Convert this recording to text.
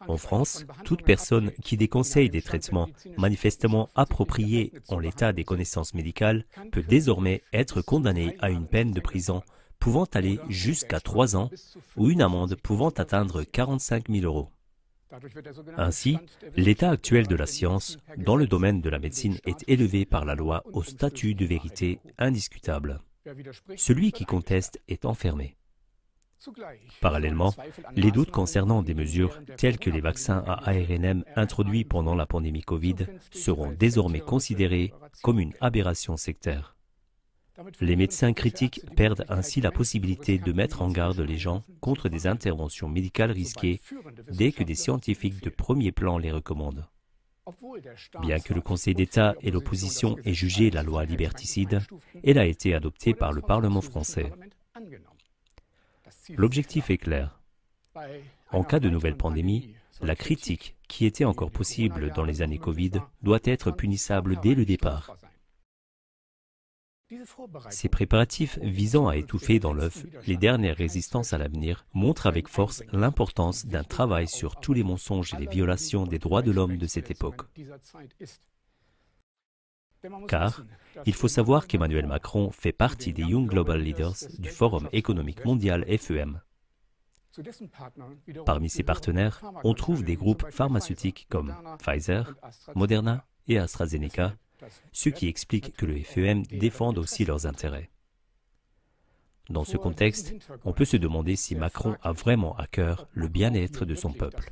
En France, toute personne qui déconseille des traitements manifestement appropriés en l'état des connaissances médicales peut désormais être condamnée à une peine de prison pouvant aller jusqu'à 3 ans ou une amende pouvant atteindre 45 000 euros. Ainsi, l'état actuel de la science dans le domaine de la médecine est élevé par la loi au statut de vérité indiscutable. Celui qui conteste est enfermé. Parallèlement, les doutes concernant des mesures telles que les vaccins à ARNM introduits pendant la pandémie Covid seront désormais considérés comme une aberration sectaire. Les médecins critiques perdent ainsi la possibilité de mettre en garde les gens contre des interventions médicales risquées dès que des scientifiques de premier plan les recommandent. Bien que le Conseil d'État et l'opposition aient jugé la loi liberticide, elle a été adoptée par le Parlement français. L'objectif est clair. En cas de nouvelle pandémie, la critique, qui était encore possible dans les années Covid, doit être punissable dès le départ. Ces préparatifs visant à étouffer dans l'œuf les dernières résistances à l'avenir montrent avec force l'importance d'un travail sur tous les mensonges et les violations des droits de l'homme de cette époque. Car il faut savoir qu'Emmanuel Macron fait partie des Young Global Leaders du Forum économique mondial FEM. Parmi ses partenaires, on trouve des groupes pharmaceutiques comme Pfizer, Moderna et AstraZeneca, ce qui explique que le FEM défende aussi leurs intérêts. Dans ce contexte, on peut se demander si Macron a vraiment à cœur le bien-être de son peuple.